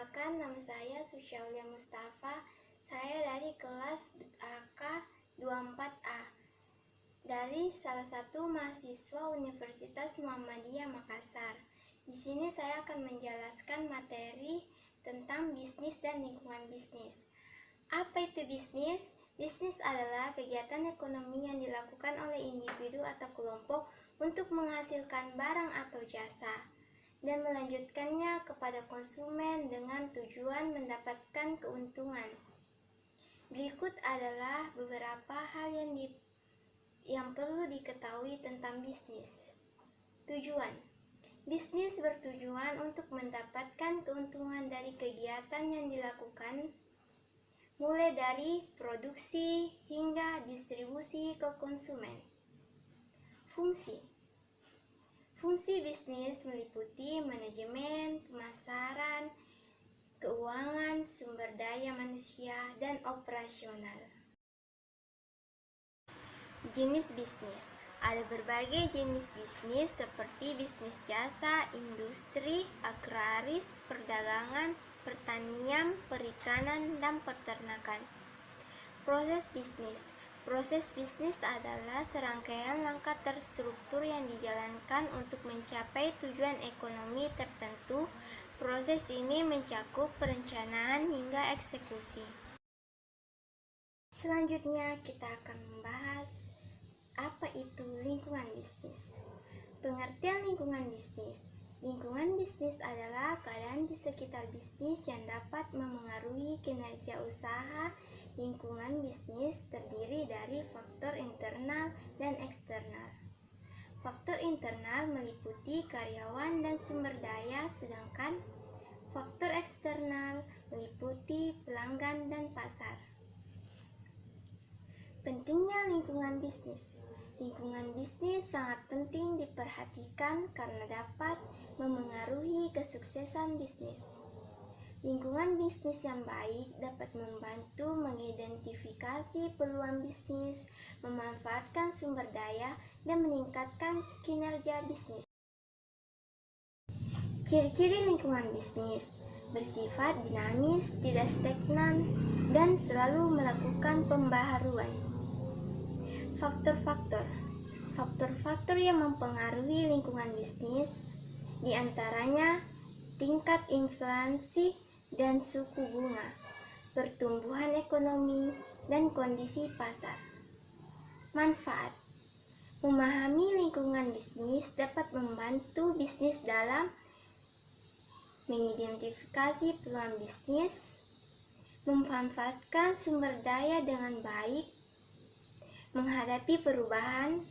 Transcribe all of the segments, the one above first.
Perkenalkan, nama saya Susyaulia Mustafa. Saya dari kelas AK24A dari salah satu mahasiswa Universitas Muhammadiyah Makassar. Di sini saya akan menjelaskan materi tentang bisnis dan lingkungan bisnis. Apa itu bisnis? Bisnis adalah kegiatan ekonomi yang dilakukan oleh individu atau kelompok untuk menghasilkan barang atau jasa dan melanjutkannya kepada konsumen dengan tujuan mendapatkan keuntungan. Berikut adalah beberapa hal yang perlu diketahui tentang bisnis. Tujuan: bisnis bertujuan untuk mendapatkan keuntungan dari kegiatan yang dilakukan, mulai dari produksi hingga distribusi ke konsumen. Fungsi bisnis meliputi manajemen, pemasaran, keuangan, sumber daya manusia, dan operasional. Jenis bisnis: ada berbagai jenis bisnis seperti bisnis jasa, industri, agraris, perdagangan, pertanian, perikanan, dan peternakan. Proses bisnis: proses bisnis adalah serangkaian langkah terstruktur yang dijalankan untuk mencapai tujuan ekonomi tertentu. Proses ini mencakup perencanaan hingga eksekusi. Selanjutnya kita akan membahas apa itu lingkungan bisnis. Pengertian lingkungan bisnis. Lingkungan bisnis adalah keadaan di sekitar bisnis yang dapat memengaruhi kinerja usaha. Lingkungan bisnis terdiri dari faktor internal dan eksternal. Faktor internal meliputi karyawan dan sumber daya, sedangkan faktor eksternal meliputi pelanggan dan pasar. Pentingnya lingkungan bisnis. Lingkungan bisnis sangat penting diperhatikan karena dapat memengaruhi kesuksesan bisnis. Lingkungan bisnis yang baik dapat membantu mengidentifikasi peluang bisnis, memanfaatkan sumber daya, dan meningkatkan kinerja bisnis. Ciri-ciri lingkungan bisnis: bersifat dinamis, tidak stagnan, dan selalu melakukan pembaharuan. Faktor-faktor yang mempengaruhi lingkungan bisnis diantaranya tingkat inflasi dan suku bunga, pertumbuhan ekonomi, dan kondisi pasar. Manfaat: memahami lingkungan bisnis dapat membantu bisnis dalam mengidentifikasi peluang bisnis, memanfaatkan sumber daya dengan baik, menghadapi perubahan,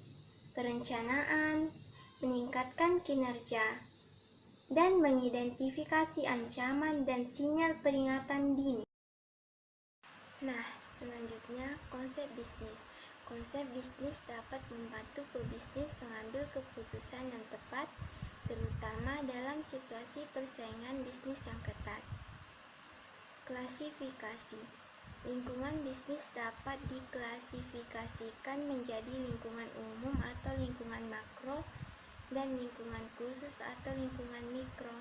perencanaan, meningkatkan kinerja, dan mengidentifikasi ancaman dan sinyal peringatan dini. Nah, selanjutnya konsep bisnis. Konsep bisnis dapat membantu pebisnis mengambil keputusan yang tepat, terutama dalam situasi persaingan bisnis yang ketat. Klasifikasi. Lingkungan bisnis dapat diklasifikasikan menjadi lingkungan umum atau lingkungan makro dan lingkungan khusus atau lingkungan mikro.